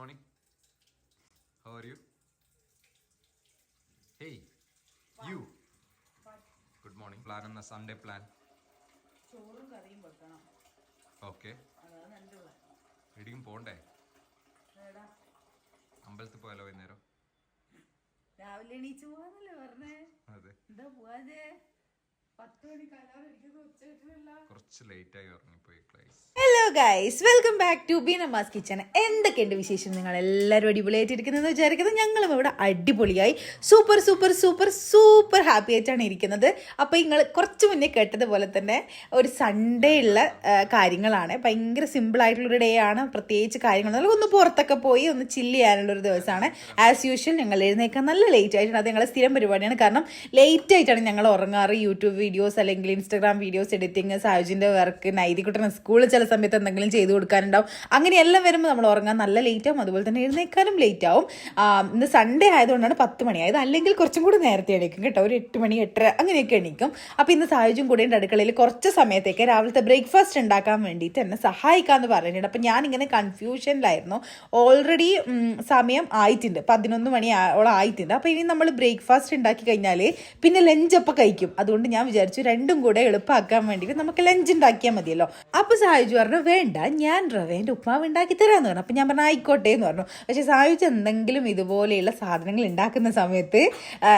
morning. How are you? Hey, you. Good morning. Plan on the Sunday plan. ചോറും കറിയും വെക്കണം. Okay. അതാണ് എൻ്റെ പ്ലാൻ. എവിടെയും പോണ്ടേ? എടാ അമ്പലത്തിൽ പോയാലോ വൈകുന്നേരം? രാവിലെ എണീച്ച് പോവാന്നല്ലേ പറഞ്ഞേ? അതെ. എന്താ പോവാതെ? 10 മണിക്ക് അലാറം അടിക്കുന്നു, ഉച്ചയ്ക്കില്ല. കുറച്ച് ലേറ്റ് ആയി ഉറങ്ങിപ്പോയി ക്ലൈസ്. Hello guys, welcome back to Beenama's kitchen. എന്തൊക്കെയുണ്ട് വിശേഷം? നിങ്ങൾ എല്ലാവരും അടിപൊളിയായിട്ടിരിക്കുന്നതെന്ന് വിചാരിക്കുന്നത്. ഞങ്ങളും ഇവിടെ അടിപൊളിയായി super super super super happy ആയിട്ടാണ് ഇരിക്കുന്നത്. അപ്പോൾ നിങ്ങൾ കുറച്ച് മുന്നേ കേട്ടതുപോലെ തന്നെ ഒരു സൺഡേ ഉള്ള കാര്യങ്ങളാണ്. ഭയങ്കര സിമ്പിളായിട്ടുള്ളൊരു ഡേ ആണ്. പ്രത്യേകിച്ച് കാര്യങ്ങളൊന്നും ഒന്ന് പുറത്തൊക്കെ പോയി ഒന്ന് ചില്ല് ചെയ്യാനുള്ളൊരു ദിവസമാണ്. ആസ് യൂഷ്വൽ ഞങ്ങൾ എഴുന്നേക്കാൻ നല്ല ലേറ്റ് ആയിട്ടുണ്ട്. അത് ഞങ്ങളുടെ സ്ഥിരം പരിപാടിയാണ്. കാരണം ലേറ്റ് ആയിട്ടാണ് ഞങ്ങൾ ഉറങ്ങാറ്. യൂട്യൂബ് വീഡിയോസ് അല്ലെങ്കിൽ ഇൻസ്റ്റാഗ്രാം വീഡിയോസ് എഡിറ്റിംഗ്, സായുജിൻ്റെ വർക്ക്, നൈതികുട്ടനെ സ്കൂളിൽ ചില സമയത്ത് എന്തെങ്കിലും ചെയ്ത് കൊടുക്കാനുണ്ടാവും. അങ്ങനെയെല്ലാം വരുമ്പോൾ നമ്മൾ ഉറങ്ങാൻ നല്ല ലേറ്റ് ആവും. അതുപോലെ തന്നെ എഴുന്നേക്കാനും ലേറ്റ് ആവും. ഇന്ന് സൺഡേ ആയതുകൊണ്ടാണ് 10 മണിയായത്. അല്ലെങ്കിൽ കുറച്ചും കൂടി നേരത്തെ എണീക്കും കേട്ടോ. ഒരു 8 മണി 8:30 അങ്ങനെയൊക്കെ എണീക്കും. അപ്പോൾ ഇന്ന് സായുജും കൂടെ അടുക്കളയിൽ കുറച്ച് സമയത്തേക്ക് രാവിലത്തെ ബ്രേക്ക്ഫാസ്റ്റ് ഉണ്ടാക്കാൻ വേണ്ടിയിട്ട് എന്നെ സഹായിക്കാമെന്ന് പറഞ്ഞിട്ടുണ്ട്. അപ്പം ഞാനിങ്ങനെ കൺഫ്യൂഷനിലായിരുന്നു. ഓൾറെഡി സമയം ആയിട്ടുണ്ട്, 11 മണിയോളം ആയിട്ടുണ്ട്. അപ്പോൾ ഇനി നമ്മൾ ബ്രേക്ക്ഫാസ്റ്റ് ഉണ്ടാക്കി കഴിഞ്ഞാൽ പിന്നെ ലഞ്ച് അപ്പം കഴിക്കും. അതുകൊണ്ട് ഞാൻ വിചാരിച്ചു രണ്ടും കൂടെ എളുപ്പമാക്കാൻ വേണ്ടിയിട്ട് നമുക്ക് ലഞ്ച് ഉണ്ടാക്കിയാൽ മതിയല്ലോ. അപ്പോൾ സായുജ് പറഞ്ഞു വേണ്ട, ഞാൻ റവേൻ്റെ ഉപ്മാവ് ഉണ്ടാക്കി തരാമെന്ന് പറഞ്ഞു. അപ്പോൾ ഞാൻ പറഞ്ഞു ആയിക്കോട്ടെ എന്ന് പറഞ്ഞു. പക്ഷേ സായുജ് എന്തെങ്കിലും ഇതുപോലെയുള്ള സാധനങ്ങൾ ഉണ്ടാക്കുന്ന സമയത്ത്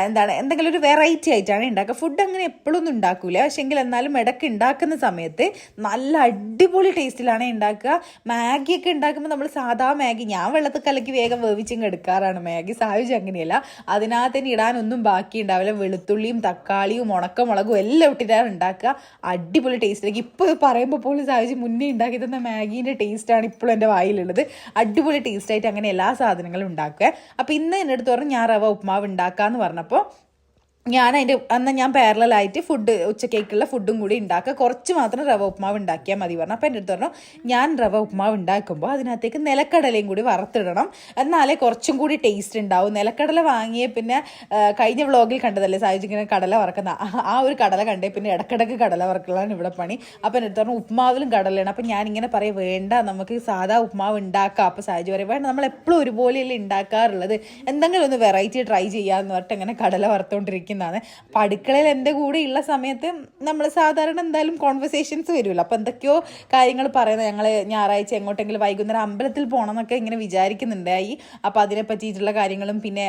എന്തെങ്കിലും ഒരു വെറൈറ്റി ആയിട്ടാണ് ഉണ്ടാക്കുക. ഫുഡ് അങ്ങനെ എപ്പോഴും ഒന്നും ഉണ്ടാക്കൂല. പക്ഷേ എങ്കിൽ എന്നാലും ഇടയ്ക്ക് ഉണ്ടാക്കുന്ന സമയത്ത് നല്ല അടിപൊളി ടേസ്റ്റിലാണ് ഉണ്ടാക്കുക. മാഗിയൊക്കെ ഉണ്ടാക്കുമ്പോൾ നമ്മൾ സാധാ മാഗി, ഞാൻ വെള്ളത്തിൽ കലക്കി വേഗം വേവിച്ചിങ്ങ് എടുക്കാറാണ് മാഗി. സായുജ് അങ്ങനെയല്ല. അതിനകത്ത് ഇടാനൊന്നും ബാക്കി ഉണ്ടാവില്ല. വെളുത്തുള്ളിയും തക്കാളിയും ഉണക്കമുളകും എല്ലാം ഇട്ടിട്ടാണ് ഉണ്ടാക്കുക. അടിപൊളി ടേസ്റ്റിലേക്ക് ഇപ്പോൾ പറയുമ്പോൾ പോലും സായുജ് മുന്നേ ഉണ്ടാക്കി തന്ന മാഗീൻ്റെ ടേസ്റ്റാണ് ഇപ്പോഴും എൻ്റെ വായിലുള്ളത്. അടിപൊളി ടേസ്റ്റായിട്ട് അങ്ങനെ എല്ലാ സാധനങ്ങളും ഉണ്ടാക്കുക. അപ്പോൾ ഇന്ന് എൻ്റെ അടുത്ത് പറഞ്ഞു ഞാൻ റവ ഉപ്മാവ് ഉണ്ടാക്കാമെന്ന് പറഞ്ഞപ്പോൾ ഞാൻ പാരലായിട്ട് ഫുഡ് ഉച്ചക്കേക്കുള്ള ഫുഡും കൂടി ഉണ്ടാക്കുക. കുറച്ച് മാത്രം റവ ഉപ്മാവ് ഉണ്ടാക്കിയാൽ മതി പറഞ്ഞു. അപ്പോൾ എൻ്റെ അടുത്ത് പറഞ്ഞു ഞാൻ റവ ഉപ്മാവ് ഉണ്ടാക്കുമ്പോൾ അതിനകത്തേക്ക് നിലക്കടലയും കൂടി വറുത്തിടണം, എന്നാലേ കുറച്ചും കൂടി ടേസ്റ്റ് ഉണ്ടാവും. നിലക്കടല വാങ്ങിയ പിന്നെ കഴിഞ്ഞ വ്ളോഗിൽ കണ്ടതല്ലേ സായുജ് ഇങ്ങനെ കടല വറക്കുന്ന, ആ ഒരു കടല കണ്ടേ പിന്നെ ഇടക്കിടക്ക് കടല വറക്കലാണ് ഇവിടെ പണി. അപ്പോൾ എൻ്റെ അടുത്ത് പറഞ്ഞു ഉപ്മാവിലും കടലയാണ്. അപ്പോൾ ഞാനിങ്ങനെ പറയും വേണ്ട നമുക്ക് സാധാ ഉപ്മാവ് ഉണ്ടാക്കാം. അപ്പോൾ സായുജ് പറയും വേണ്ട, നമ്മൾ എപ്പോഴും ഒരുപോലെയല്ലേ ഉണ്ടാക്കാറുള്ളത്, എന്തെങ്കിലും ഒന്ന് വെറൈറ്റി ട്രൈ ചെയ്യാമെന്ന് പറഞ്ഞിട്ട് അങ്ങനെ കടല വറുത്തുകൊണ്ടിരിക്കും. അപ്പം അടുക്കളയിൽ എൻ്റെ കൂടെ ഉള്ള സമയത്ത് നമ്മൾ സാധാരണ എന്തായാലും കോൺവെർസേഷൻസ് വരുമല്ലോ. അപ്പോൾ എന്തൊക്കെയോ കാര്യങ്ങൾ പറയുന്നത്, ഞങ്ങൾ ഞായറാഴ്ച എങ്ങോട്ടെങ്കിലും വൈകുന്നേരം അമ്പലത്തിൽ പോകണം എന്നൊക്കെ ഇങ്ങനെ വിചാരിക്കുന്നുണ്ടായി. അപ്പോൾ അതിനെ പറ്റിയിട്ടുള്ള കാര്യങ്ങളും പിന്നെ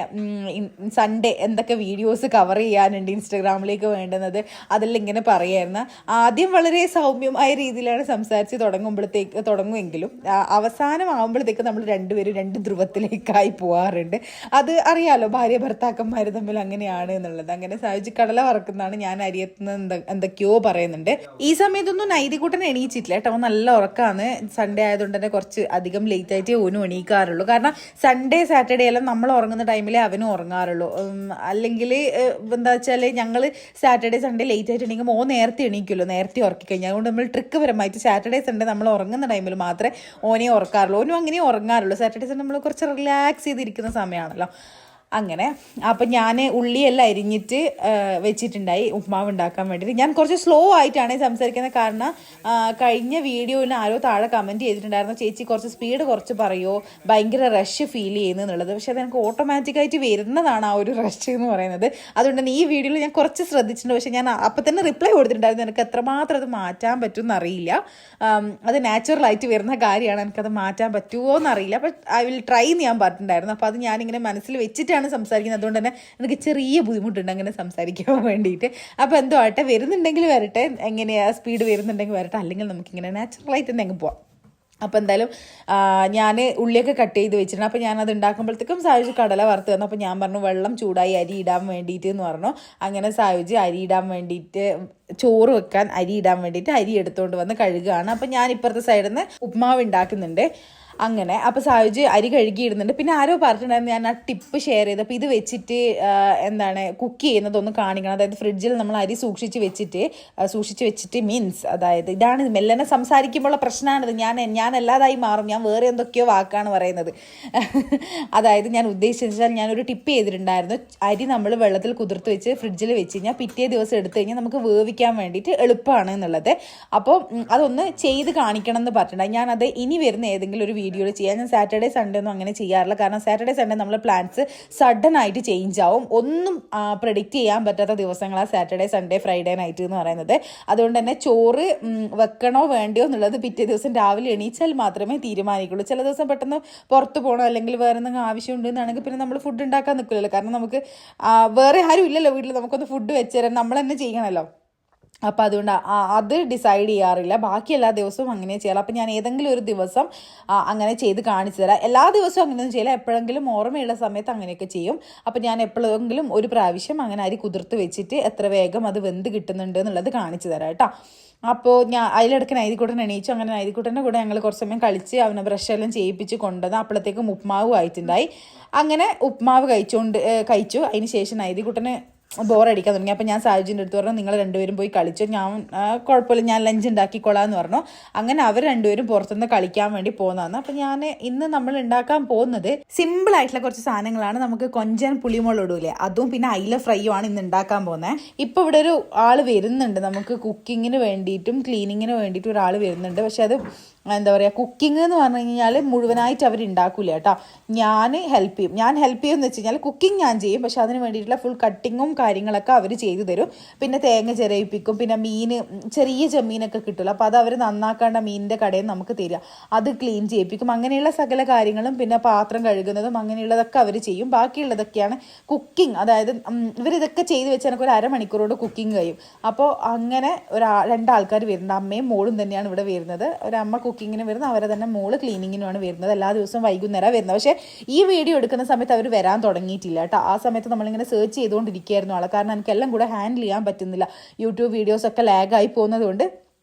സൺഡേ എന്തൊക്കെ വീഡിയോസ് കവർ ചെയ്യാനുണ്ട് ഇൻസ്റ്റഗ്രാമിലേക്ക് വേണ്ടുന്നത് അതെല്ലാം ഇങ്ങനെ പറയായിരുന്നു. ആദ്യം വളരെ സൗമ്യമായ രീതിയിലാണ് സംസാരിച്ച് തുടങ്ങുമെങ്കിലും അവസാനം ആകുമ്പോഴത്തേക്ക് നമ്മൾ രണ്ടുപേരും രണ്ട് ധ്രുവത്തിലേക്കായി പോകാറുണ്ട്. അത് അറിയാലോ, ഭാര്യ ഭർത്താക്കന്മാർ തമ്മിൽ അങ്ങനെയാണ് എന്നുള്ളത്. അങ്ങനെ സായുജ് കടല വറക്കുന്നതാണ്, ഞാൻ അരിയത്തുന്ന എന്തൊക്കെയോ പറയുന്നുണ്ട്. ഈ സമയത്തൊന്നും നൈതികൂട്ടൻ എണീച്ചിട്ടില്ല കേട്ടോ. നല്ല ഉറക്കമാണ്. സൺഡേ ആയതുകൊണ്ട് തന്നെ കുറച്ച് അധികം ലേറ്റ് ആയിട്ടേ ഓനും എണീക്കാറുള്ളൂ. കാരണം സൺഡേ സാറ്റർഡേ എല്ലാം നമ്മൾ ഉറങ്ങുന്ന ടൈമിലേ അവനും ഉറങ്ങാറുള്ളൂ. അല്ലെങ്കിൽ എന്താ വെച്ചാൽ ഞങ്ങൾ സാറ്റർഡേ സൺഡേ ലേറ്റ് ആയിട്ട് എണീക്കുമ്പോൾ നേരത്തെ എണീക്കുമല്ലോ, നേരത്തെ ഉറക്കി കഴിഞ്ഞാൽ. അതുകൊണ്ട് നമ്മൾ ട്രിക്ക് പരമായിട്ട് സാറ്റർഡേ സൺഡേ നമ്മൾ ഉറങ്ങുന്ന ടൈമിൽ മാത്രമേ ഓനെ ഉറക്കാറുള്ളൂ. ഓനും അങ്ങനെ ഉറങ്ങാറുള്ളൂ. സാറ്റർഡേ സൺഡേ നമ്മൾ കുറച്ച് റിലാക്സ് ചെയ്തിരിക്കുന്ന സമയമാണല്ലോ. അങ്ങനെ അപ്പം ഞാൻ ഉള്ളിയെല്ലാം അരിഞ്ഞിട്ട് വെച്ചിട്ടുണ്ടായി ഉപ്മാവ് ഉണ്ടാക്കാൻ വേണ്ടിയിട്ട്. ഞാൻ കുറച്ച് സ്ലോ ആയിട്ടാണ് സംസാരിക്കുന്നത്. കാരണം കഴിഞ്ഞ വീഡിയോയിൽ ആരോ താഴെ കമൻറ്റ് ചെയ്തിട്ടുണ്ടായിരുന്നു ചേച്ചി കുറച്ച് സ്പീഡ് കുറച്ച് പറയുമോ, ഭയങ്കര റഷ് ഫീൽ ചെയ്യുന്നു എന്നുള്ളത്. പക്ഷേ അതെനിക്ക് ഓട്ടോമാറ്റിക്കായിട്ട് വരുന്നതാണ് ആ ഒരു റഷ് എന്ന് പറയുന്നത്. അതുകൊണ്ട് തന്നെ ഈ വീഡിയോയിൽ ഞാൻ കുറച്ച് ശ്രദ്ധിച്ചിട്ടുണ്ട്. പക്ഷേ ഞാൻ അപ്പം തന്നെ റിപ്ലൈ കൊടുത്തിട്ടുണ്ടായിരുന്നു. എനിക്ക് എത്രമാത്രം അത് മാറ്റാൻ പറ്റുമെന്ന് അറിയില്ല. അത് നാച്ചുറലായിട്ട് വരുന്ന കാര്യമാണ്, എനിക്കത് മാറ്റാൻ പറ്റുമോ എന്നറിയില്ല. ബട്ട് ഐ വിൽ ട്രൈ എന്ന് ഞാൻ പറഞ്ഞിട്ടുണ്ടായിരുന്നു. അപ്പോൾ അത് ഞാനിങ്ങനെ മനസ്സിൽ വെച്ചിട്ടാണ് സംസാരിക്കുന്നത്. അതുകൊണ്ട് തന്നെ എനിക്ക് ചെറിയ ബുദ്ധിമുട്ടുണ്ട് അങ്ങനെ സംസാരിക്കാൻ വേണ്ടിയിട്ട്. അപ്പോൾ എന്തോ ആട്ടെ, വരുന്നുണ്ടെങ്കിൽ വരട്ടെ, എങ്ങനെയാ സ്പീഡ് വരുന്നുണ്ടെങ്കിൽ വരട്ടെ, അല്ലെങ്കിൽ നമുക്കിങ്ങനെ നാച്ചുറലായിട്ട് തന്നെ അങ്ങ് പോവാം. അപ്പോൾ എന്തായാലും ഞാൻ ഉള്ളിയൊക്കെ കട്ട് ചെയ്ത് വെച്ചിട്ടുണ്ട്. അപ്പോൾ ഞാനത് ഉണ്ടാക്കുമ്പോഴത്തേക്കും സായുജ് കടല വറുത്ത് തന്നു. അപ്പോൾ ഞാൻ പറഞ്ഞു വെള്ളം ചൂടായി അരി ഇടാൻ വേണ്ടിയിട്ട് എന്ന് പറഞ്ഞു. അങ്ങനെ സായുജ് അരി ഇടാൻ വേണ്ടിയിട്ട്, ചോറ് വെക്കാൻ അരി ഇടാൻ വേണ്ടിയിട്ട് അരി എടുത്തുകൊണ്ട് വന്ന് കഴുകുകയാണ്. അപ്പോൾ ഞാൻ ഇപ്പുറത്തെ സൈഡിൽ നിന്ന് ഉപ്മാവ് ഉണ്ടാക്കുന്നുണ്ട്. അങ്ങനെ അപ്പോൾ സായുജ് അരി കഴുകിയിടുന്നുണ്ട്. പിന്നെ ആരോ പറഞ്ഞിട്ടുണ്ടായിരുന്നു ഞാൻ ആ ടിപ്പ് ഷെയർ ചെയ്ത്. അപ്പോൾ ഇത് വെച്ചിട്ട് കുക്ക് ചെയ്യുന്നതൊന്ന് കാണിക്കണം. അതായത് ഫ്രിഡ്ജിൽ നമ്മൾ അരി സൂക്ഷിച്ച് വെച്ചിട്ട് മീൻസ് അതായത് ഇതാണ് മെല്ലനെ സംസാരിക്കുമ്പോഴുള്ള പ്രശ്നമാണിത്. ഞാൻ അല്ലാതായി മാറും, ഞാൻ വേറെ എന്തൊക്കെയോ വാക്കാണ് പറയുന്നത്. അതായത് ഞാൻ ഉദ്ദേശിച്ചാൽ ഞാനൊരു ടിപ്പ് ചെയ്തിട്ടുണ്ടായിരുന്നു. അരി നമ്മൾ വെള്ളത്തിൽ കുതിർത്ത് വെച്ച് ഫ്രിഡ്ജിൽ വെച്ച് കഴിഞ്ഞാൽ പിറ്റേ ദിവസം എടുത്തു കഴിഞ്ഞാൽ നമുക്ക് വേവിക്കാൻ വേണ്ടിയിട്ട് എളുപ്പമാണ് എന്നുള്ളത്. അപ്പോൾ അതൊന്ന് ചെയ്ത് കാണിക്കണം എന്ന് പറഞ്ഞിട്ടുണ്ടായി. ഞാനത് ഇനി വരുന്ന ഏതെങ്കിലും ഒരു വീഡിയോയിൽ ചെയ്യാം. ഞാൻ സാറ്റർഡേ സൺഡേ ഒന്നും അങ്ങനെ ചെയ്യാറില്ല. കാരണം സാറ്റർഡേ സൺഡേ നമ്മളെ പ്ലാൻസ് സഡൻ ആയിട്ട് ചേഞ്ച് ആവും. ഒന്നും പ്രെഡിക്റ്റ് ചെയ്യാൻ പറ്റാത്ത ദിവസങ്ങളാണ് സാറ്റർഡേ സൺഡേ ഫ്രൈഡേ നൈറ്റ് എന്ന് പറയുന്നത്. അതുകൊണ്ട് തന്നെ ചോറ് വെക്കണോ വേണ്ടിയോ എന്നുള്ളത് പിറ്റേ ദിവസം രാവിലെ എണീച്ചാൽ മാത്രമേ തീരുമാനിക്കുള്ളൂ. ചില ദിവസം പെട്ടെന്ന് പുറത്ത് പോകണോ അല്ലെങ്കിൽ വേറെ എന്തെങ്കിലും ആവശ്യമുണ്ട് എന്നാണെങ്കിൽ പിന്നെ നമ്മൾ ഫുഡ് ഉണ്ടാക്കാൻ നിൽക്കില്ലല്ലോ. കാരണം നമുക്ക് വേറെ ആരും ഇല്ലല്ലോ വീട്ടിൽ നമുക്കൊന്ന് ഫുഡ് വെച്ച് തരാൻ, നമ്മൾ തന്നെ ചെയ്യണമല്ലോ. അപ്പോൾ അതുകൊണ്ട് അത് ഡിസൈഡ് ചെയ്യാറില്ല. ബാക്കി എല്ലാ ദിവസവും അങ്ങനെ ചെയ്യാറ്. അപ്പം ഞാൻ ഏതെങ്കിലും ഒരു ദിവസം അങ്ങനെ ചെയ്ത് കാണിച്ചു തരാം. എല്ലാ ദിവസവും അങ്ങനെയൊന്നും ചെയ്യില്ല, എപ്പോഴെങ്കിലും ഓർമ്മയുള്ള സമയത്ത് അങ്ങനെയൊക്കെ ചെയ്യും. അപ്പം ഞാൻ എപ്പോഴെങ്കിലും ഒരു പ്രാവശ്യം അങ്ങനെ അരി കുതിർത്ത് വെച്ചിട്ട് എത്ര വേഗം അത് വെന്ത് കിട്ടുന്നുണ്ട് എന്നുള്ളത് കാണിച്ചു തരാം കേട്ടോ. അപ്പോൾ ഞാൻ അതിലിടയ്ക്ക് നൈതിക്കുട്ടൻ എണീച്ചു. അങ്ങനെ നൈതിക്കുട്ടൻ്റെ കൂടെ ഞങ്ങൾ കുറച്ച് സമയം കളിച്ച് അവനെ ബ്രഷെല്ലാം ചെയ്യിപ്പിച്ച് കൊണ്ടുവന്ന് അപ്പോഴത്തേക്കും ഉപ്മാവ് ആയിട്ടുണ്ടായി. അങ്ങനെ ഉപ്മാവ് കഴിച്ചു. അതിന് ശേഷം നൈതിക്കുട്ടന് ബോറടിക്കാൻ തുടങ്ങി. അപ്പം ഞാൻ സായുജിൻ്റെ അടുത്ത് പറഞ്ഞു, നിങ്ങൾ രണ്ടുപേരും പോയി കളിച്ചോ, ഞാൻ കുഴപ്പമില്ല, ഞാൻ ലഞ്ച് ഉണ്ടാക്കിക്കൊള്ളാം എന്ന് പറഞ്ഞു. അങ്ങനെ അവർ രണ്ടുപേരും പുറത്തുനിന്ന് കളിക്കാൻ വേണ്ടി പോകുന്നതാണ്. അപ്പം ഇന്ന് നമ്മൾ ഉണ്ടാക്കാൻ പോകുന്നത് സിമ്പിൾ ആയിട്ടുള്ള കുറച്ച് സാധനങ്ങളാണ്. നമുക്ക് കൊഞ്ചൻ പുളിമുളകിടൂലേ, അതും പിന്നെ അയില ഫ്രൈയും ആണ് ഇന്ന് ഉണ്ടാക്കാൻ പോകുന്നത്. ഇപ്പോൾ ഇവിടെ ഒരു ആൾ വരുന്നുണ്ട്, നമുക്ക് കുക്കിങ്ങിന് വേണ്ടിയിട്ടും ക്ലീനിങ്ങിന് വേണ്ടിയിട്ടും ഒരാൾ വരുന്നുണ്ട്. പക്ഷെ അത് എന്താ പറയുക, കുക്കിംഗ് എന്ന് പറഞ്ഞു കഴിഞ്ഞാൽ മുഴുവനായിട്ട് അവർ ഉണ്ടാക്കില്ല കേട്ടോ. ഞാൻ ഹെൽപ്പ് ചെയ്യുമെന്ന് വെച്ച് കഴിഞ്ഞാൽ കുക്കിംഗ് ഞാൻ ചെയ്യും, പക്ഷെ അതിന് വേണ്ടിയിട്ടുള്ള ഫുൾ കട്ടിങ്ങും കാര്യങ്ങളൊക്കെ അവർ ചെയ്തു തരും. പിന്നെ തേങ്ങ ചിരയിപ്പിക്കും. പിന്നെ ചെറിയ ചെമ്മീനൊക്കെ കിട്ടുമല്ലോ, അപ്പോൾ അത് അവർ നന്നാക്കേണ്ട മീനിൻ്റെ കടയിൽ നമുക്ക് തരിക, അത് ക്ലീൻ ചെയ്യിപ്പിക്കും. അങ്ങനെയുള്ള സകല കാര്യങ്ങളും പിന്നെ പാത്രം കഴുകുന്നതും അങ്ങനെയുള്ളതൊക്കെ അവർ ചെയ്യും. ബാക്കിയുള്ളതൊക്കെയാണ് കുക്കിംഗ്. അതായത് ഇവരിതൊക്കെ ചെയ്ത് വെച്ച് എനിക്ക് ഒരു അരമണിക്കൂറോട് കുക്കിംഗ് കഴിയും. അപ്പോൾ അങ്ങനെ രണ്ടാൾക്കാർ വരുന്നുണ്ട്, അമ്മയും മോളും തന്നെയാണ് ഇവിടെ വരുന്നത്. ഒരമ്മ കുക്കിങ്ങിന് വരുന്നത്, അവരെ തന്നെ മോള് ക്ലീനിങ്ങിനുമാണ് വരുന്നത്. എല്ലാ ദിവസവും വൈകുന്നേരം വരുന്നത്. പക്ഷേ ഈ വീഡിയോ എടുക്കുന്ന സമയത്ത് അവർ വരാൻ തുടങ്ങിയിട്ടില്ല കേട്ടോ. ആ സമയത്ത് നമ്മളിങ്ങനെ സെർച്ച് ചെയ്തുകൊണ്ടിരിക്കുകയായിരുന്നു ആളെ. കാരണം എനിക്കെല്ലാം കൂടെ ഹാൻഡിൽ ചെയ്യാൻ പറ്റുന്നില്ല. യൂട്യൂബ് വീഡിയോസൊക്കെ ലാഗായി പോകുന്നത് കൊണ്ട്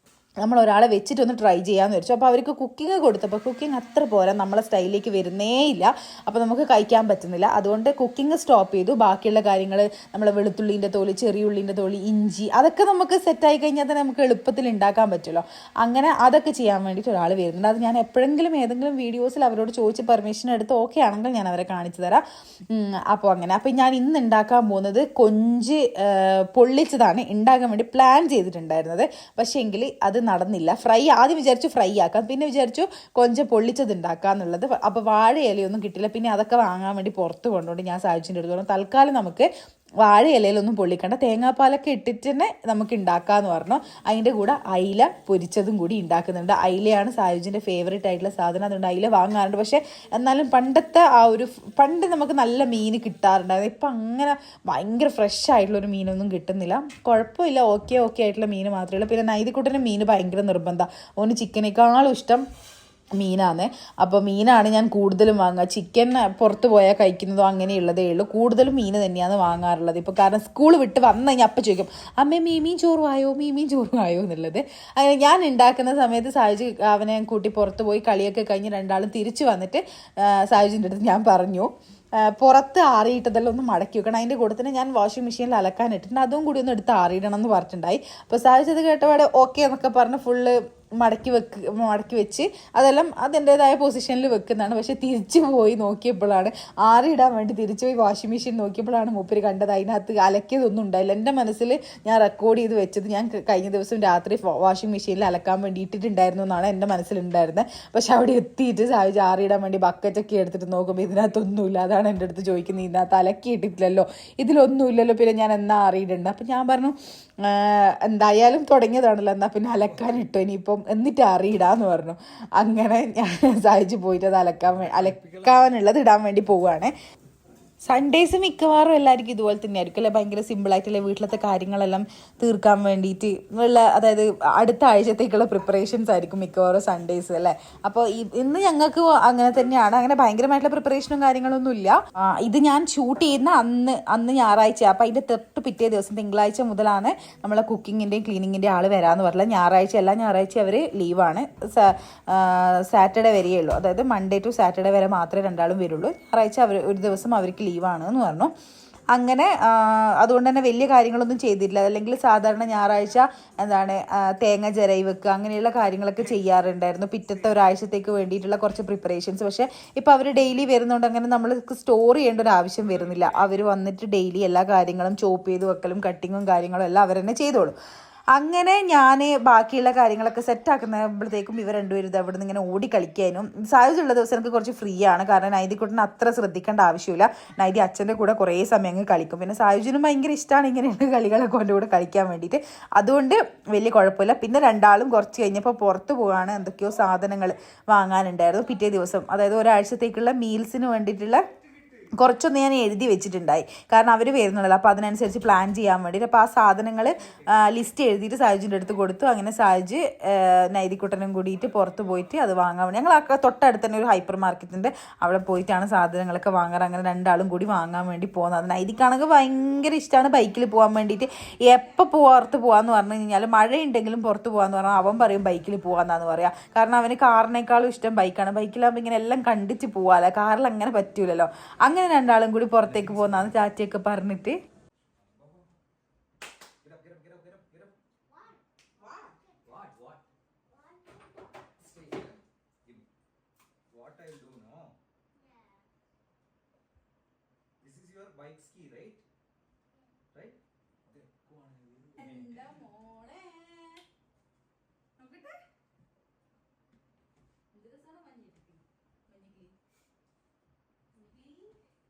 നമ്മൾ ഒരാളെ വെച്ചിട്ടൊന്ന് ട്രൈ ചെയ്യാമെന്ന് വെച്ചു. അപ്പോൾ അവർക്ക് കുക്കിംഗ് കൊടുത്തപ്പോൾ കുക്കിംഗ് അത്ര പോരാ, നമ്മളെ സ്റ്റൈലിലേക്ക് വരുന്നേ ഇല്ല. അപ്പോൾ നമുക്ക് കഴിക്കാൻ പറ്റുന്നില്ല. അതുകൊണ്ട് കുക്കിംഗ് സ്റ്റോപ്പ് ചെയ്തു. ബാക്കിയുള്ള കാര്യങ്ങൾ, നമ്മളെ വെളുത്തുള്ളീൻ്റെ തോല്, ചെറിയുള്ളീൻ്റെ തോല്, ഇഞ്ചി, അതൊക്കെ നമുക്ക് സെറ്റായി കഴിഞ്ഞാൽ തന്നെ നമുക്ക് എളുപ്പത്തിൽ ഉണ്ടാക്കാൻ പറ്റുമല്ലോ. അങ്ങനെ അതൊക്കെ ചെയ്യാൻ വേണ്ടിയിട്ട് ഒരാൾ വരുന്നുണ്ട്. അത് ഞാൻ എപ്പോഴെങ്കിലും ഏതെങ്കിലും വീഡിയോസിൽ അവരോട് ചോദിച്ച് പെർമിഷൻ എടുത്ത് ഓക്കെ ആണെങ്കിൽ ഞാൻ അവരെ കാണിച്ചു തരാം. അപ്പോൾ അങ്ങനെ. അപ്പോൾ ഞാൻ ഇന്ന് ഉണ്ടാക്കാൻ പോകുന്നത് കൊഞ്ച് പൊള്ളിച്ചതാണ് ഉണ്ടാക്കാൻ വേണ്ടി പ്ലാൻ ചെയ്തിട്ടുണ്ടായിരുന്നത്. പക്ഷേ എങ്കിൽ അത് നടന്നില്ല. ആദ്യം വിചാരിച്ചു ഫ്രൈ ആക്കാം, പിന്നെ വിചാരിച്ചു കൊഞ്ചം പൊള്ളിച്ചത് ഉണ്ടാക്കാന്നുള്ളത്. അപ്പോൾ വാഴയിലയൊന്നും കിട്ടില്ല. പിന്നെ അതൊക്കെ വാങ്ങാൻ വേണ്ടി പുറത്ത് കൊണ്ടുകൊണ്ട് ഞാൻ സാധിച്ചിൻ്റെ അടുത്ത് പറഞ്ഞു, തൽക്കാലം നമുക്ക് വാഴയിലയിലൊന്നും പൊള്ളിക്കണ്ട, തേങ്ങാപ്പാലൊക്കെ ഇട്ടിട്ട് തന്നെ നമുക്ക് ഉണ്ടാക്കാമെന്ന് പറഞ്ഞു. അതിൻ്റെ കൂടെ അയില പൊരിച്ചതും കൂടി ഉണ്ടാക്കുന്നുണ്ട്. അയിലയാണ് സായുജിൻ്റെ ഫേവറേറ്റ് ആയിട്ടുള്ള സാധനം, അതുകൊണ്ട് അയില വാങ്ങാറുണ്ട്. പക്ഷേ എന്നാലും പണ്ട് നമുക്ക് നല്ല മീൻ കിട്ടാറുണ്ടായിരുന്നു. ഇപ്പം അങ്ങനെ ഭയങ്കര ഫ്രഷ് ആയിട്ടുള്ളൊരു മീനൊന്നും കിട്ടുന്നില്ല. കുഴപ്പമില്ല, ഓക്കെ ആയിട്ടുള്ള മീൻ മാത്രമേ ഉള്ളൂ. പിന്നെ നൈതിക്കുട്ടന് മീൻ ഭയങ്കര നിർബന്ധമാണ്. ഓന് ചിക്കനേക്കാളും ഇഷ്ടം മീനാണ്. അപ്പോൾ മീനാണ് ഞാൻ കൂടുതലും വാങ്ങുക. ചിക്കൻ പുറത്ത് പോയാൽ കഴിക്കുന്നതോ അങ്ങനെയുള്ളതേ ഉള്ളൂ. കൂടുതലും മീൻ തന്നെയാണ് വാങ്ങാറുള്ളത്. ഇപ്പോൾ കാരണം സ്കൂൾ വിട്ട് വന്നു കഴിഞ്ഞാൽ അപ്പം ചോദിക്കും, അമ്മേ മീൻ ചോറും ആയോ എന്നുള്ളത്. അങ്ങനെ ഞാൻ ഉണ്ടാക്കുന്ന സമയത്ത് സായുജ് അവനെ കൂട്ടി പുറത്ത് പോയി കളിയൊക്കെ കഴിഞ്ഞ് രണ്ടാളും തിരിച്ചു വന്നിട്ട് സായുജിൻ്റെ അടുത്ത് ഞാൻ പറഞ്ഞു, പുറത്ത് ആറിയിട്ടതെല്ലാം ഒന്ന് മടക്കി വെക്കണം, അതിൻ്റെ കൂടെ തന്നെ ഞാൻ വാഷിംഗ് മെഷീനിൽ അലക്കാൻ ഇട്ടിട്ടുണ്ട്, അതും കൂടി ഒന്ന് എടുത്ത് ആറിയിടണം എന്ന് പറഞ്ഞിട്ടുണ്ടായി. അപ്പോൾ സായുജ് അത് കേട്ടപാടെ ഓക്കെ എന്നൊക്കെ പറഞ്ഞ് ഫുള്ള് മടക്കി വെച്ച് അതെല്ലാം അതിൻ്റെതായ പൊസിഷനിൽ വെക്കുന്നതാണ്. പക്ഷെ തിരിച്ചു പോയി നോക്കിയപ്പോഴാണ്, ആറിയിടാൻ വേണ്ടി തിരിച്ചു പോയി വാഷിംഗ് മെഷീൻ നോക്കിയപ്പോഴാണ് മൂപ്പര് കണ്ടത് അതിനകത്ത് അലക്കിയതൊന്നും ഉണ്ടായില്ല. എൻ്റെ മനസ്സിൽ ഞാൻ റെക്കോർഡ് ചെയ്ത് വെച്ചത് ഞാൻ കഴിഞ്ഞ ദിവസം രാത്രി വാഷിംഗ് മെഷീനിൽ അലക്കാൻ വേണ്ടി ഇട്ടിട്ടുണ്ടായിരുന്നു എന്നാണ് എൻ്റെ മനസ്സിലുണ്ടായിരുന്നത്. പക്ഷെ അവിടെ എത്തിയിട്ട് സാധിച്ച് ആറിയിടാൻ വേണ്ടി ബക്കറ്റൊക്കെ എടുത്തിട്ട് നോക്കുമ്പോൾ ഇതിനകത്തൊന്നുമില്ല. അതാണ് എൻ്റെ അടുത്ത് ചോദിക്കുന്നത്, ഇതിനകത്ത് അലക്കി ഇട്ടിട്ടില്ലല്ലോ, ഇതിലൊന്നുമില്ലല്ലോ, പിന്നെ ഞാൻ എന്നാ അറിയിട്ടുണ്ട്. അപ്പം ഞാൻ പറഞ്ഞു, എന്തായാലും തുടങ്ങിയതാണല്ലോ, എന്നാൽ പിന്നെ അലക്കാൻ ഇട്ടോ ഇനിയിപ്പം, എന്നിട്ട് അറിയിടാന്ന് പറഞ്ഞു. അങ്ങനെ ഞാൻ സാധിച്ച് പോയിട്ട് അത് അലക്കാനുള്ളത് ഇടാൻ വേണ്ടി പോവുകയാണ്. സൺഡേസ് മിക്കവാറും എല്ലാവർക്കും ഇതുപോലെ തന്നെ ആയിരിക്കും അല്ലേ, ഭയങ്കര സിമ്പിളായിട്ടുള്ള വീട്ടിലത്തെ കാര്യങ്ങളെല്ലാം തീർക്കാൻ വേണ്ടിയിട്ട് അതായത് അടുത്ത ആഴ്ചത്തേക്കുള്ള പ്രിപ്പറേഷൻസ് ആയിരിക്കും മിക്കവാറും സൺഡേസ് അല്ലേ. അപ്പോൾ ഇന്ന് ഞങ്ങൾക്ക് അങ്ങനെ തന്നെയാണ്, അങ്ങനെ ഭയങ്കരമായിട്ടുള്ള പ്രിപ്പറേഷനും കാര്യങ്ങളൊന്നും ഇല്ല. ഇത് ഞാൻ ഷൂട്ട് ചെയ്യുന്ന അന്ന് ഞായറാഴ്ച, അപ്പോൾ അതിൻ്റെ തൊട്ട് പിറ്റേ ദിവസം തിങ്കളാഴ്ച മുതലാണ് നമ്മളെ കുക്കിങ്ങിൻ്റെയും ക്ലീനിങ്ങിൻ്റെയും ആൾ വരാമെന്ന് പറഞ്ഞില്ല. എല്ലാ ഞായറാഴ്ച അവർ ലീവാണ്. സാറ്റർഡേ വരെയേ ഉള്ളൂ, അതായത് മൺഡേ ടു സാറ്റർഡേ വരെ മാത്രമേ രണ്ടാളും വരുള്ളൂ. ഞായറാഴ്ച ഒരു ദിവസം അവർക്ക് ലീവാണ് എന്ന് പറഞ്ഞു. അങ്ങനെ അതുകൊണ്ട് തന്നെ വലിയ കാര്യങ്ങളൊന്നും ചെയ്തിട്ടില്ല. അല്ലെങ്കിൽ സാധാരണ ഞായറാഴ്ച തേങ്ങ ചിരയി വെക്കുക അങ്ങനെയുള്ള കാര്യങ്ങളൊക്കെ ചെയ്യാറുണ്ടായിരുന്നു പിറ്റത്തെ ഒരാഴ്ചത്തേക്ക് വേണ്ടിയിട്ടുള്ള കുറച്ച് പ്രിപ്പറേഷൻസ്. പക്ഷേ ഇപ്പോൾ അവർ ഡെയിലി വരുന്നതുകൊണ്ട് അങ്ങനെ നമ്മൾ സ്റ്റോർ ചെയ്യേണ്ട ഒരു ആവശ്യം വരുന്നില്ല. അവർ വന്നിട്ട് ഡെയിലി എല്ലാ കാര്യങ്ങളും ചോപ്പ് ചെയ്ത് വെക്കലും കട്ടിങ്ങും കാര്യങ്ങളും എല്ലാം അവർ തന്നെ ചെയ്തോളും. അങ്ങനെ ഞാൻ ബാക്കിയുള്ള കാര്യങ്ങളൊക്കെ സെറ്റാക്കുന്നപ്പോഴത്തേക്കും ഇവർ രണ്ടുപേരും ഇത് അവിടെ നിന്ന് ഇങ്ങനെ ഓടി കളിക്കാനും. സാഹചര്യമുള്ള ദിവസം എനിക്ക് കുറച്ച് ഫ്രീ ആണ്, കാരണം നൈതിക്കുട്ടനെ അത്ര ശ്രദ്ധിക്കേണ്ട ആവശ്യമില്ല. നൈതി അച്ഛൻ്റെ കൂടെ കുറേ സമയം അങ്ങ് കളിക്കും. പിന്നെ സാഹചര്യം ഭയങ്കര ഇഷ്ടമാണ് ഇങ്ങനെയുള്ള കളികളൊക്കെ എൻ്റെ കൂടെ കളിക്കാൻ വേണ്ടിയിട്ട്, അതുകൊണ്ട് വലിയ കുഴപ്പമില്ല. പിന്നെ രണ്ടാളും കുറച്ച് കഴിഞ്ഞപ്പോൾ പുറത്ത് പോകാണ്, എന്തൊക്കെയോ സാധനങ്ങൾ വാങ്ങാനുണ്ടായിരുന്നു പിറ്റേ ദിവസം, അതായത് ഒരാഴ്ചത്തേക്കുള്ള മീൽസിന് വേണ്ടിയിട്ടുള്ള കുറച്ചൊന്ന് ഞാൻ എഴുതി വെച്ചിട്ടുണ്ടായി, കാരണം അവർ വരുന്നുള്ളൂ. അപ്പോൾ അതിനനുസരിച്ച് പ്ലാൻ ചെയ്യാൻ വേണ്ടിയിട്ട്. അപ്പോൾ ആ സാധനങ്ങൾ ലിസ്റ്റ് എഴുതിയിട്ട് സായുജിൻ്റെ അടുത്ത് കൊടുത്തു. അങ്ങനെ സായുജ് നൈതിക്കുട്ടനും കൂടിയിട്ട് പുറത്ത് പോയിട്ട് അത് വാങ്ങാൻ വേണ്ടി, ഞങ്ങൾ തൊട്ടടുത്ത് തന്നെ ഒരു ഹൈപ്പർ മാർക്കറ്റുണ്ട്, അവിടെ പോയിട്ടാണ് സാധനങ്ങളൊക്കെ വാങ്ങാറ്. അങ്ങനെ രണ്ടാളും കൂടി വാങ്ങാൻ വേണ്ടി പോകുന്നത്. നൈതിക്കാണെങ്കിൽ ഭയങ്കര ഇഷ്ടമാണ് ബൈക്കിൽ പോകാൻ വേണ്ടിയിട്ട്. എപ്പോൾ പുറത്ത് പോകാമെന്ന് പറഞ്ഞു കഴിഞ്ഞാൽ മഴയുണ്ടെങ്കിലും പുറത്ത് പോകാമെന്ന് പറഞ്ഞാൽ അവൻ പറയും ബൈക്കിൽ പോകാമെന്നാന്ന് പറയാം, കാരണം അവന് കാറിനേക്കാളും ഇഷ്ടം ബൈക്കാണ്. ബൈക്കിലാകുമ്പോൾ ഇങ്ങനെ എല്ലാം കണ്ടിട്ട് പോകാമല്ലോ, കാറിൽ അങ്ങനെ പറ്റൂലല്ലോ. അങ്ങനെ രണ്ടാളും കൂടി പുറത്തേക്ക് പോകുന്നതാണ്, ചാറ്റിയൊക്കെ പറഞ്ഞിട്ട്.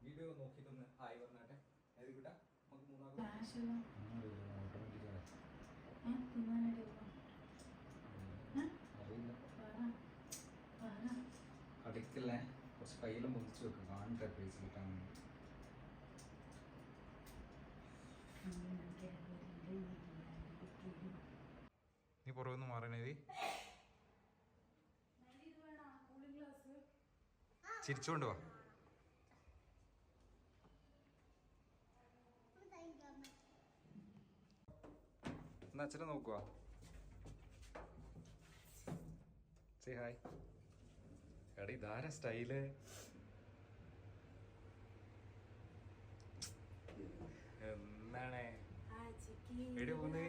വീഡിയോ നോക്കിയിട്ടൊന്ന് ഹായ് പറഞ്ഞാട്ടെ. അടിക്കല്ലേ, കുറച്ച് കയ്യിലും മുതിച്ച് വെക്കും, കാണട്ടെ പൈസ കിട്ടാൻ വേണ്ടി. നീ പുറകൊന്ന് മാറണേ, ചിരിച്ചോണ്ട് വാ. എന്നാ അച്ഛനെ നോക്കുക. Say hi. എടാ ഇതാരാ സ്റ്റൈല്? എന്താണ് എടി പോകുന്നത്?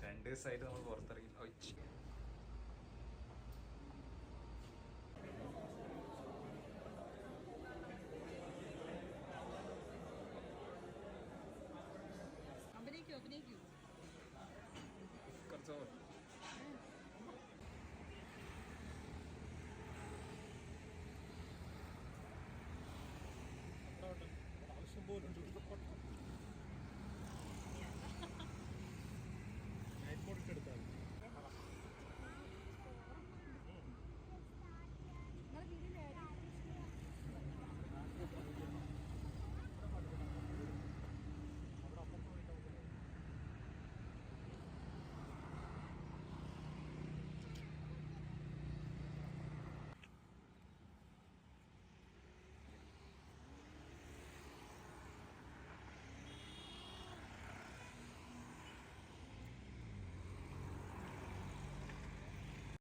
2 ദിവസമായിട്ട് നമ്മൾ പുറത്തിറങ്ങി.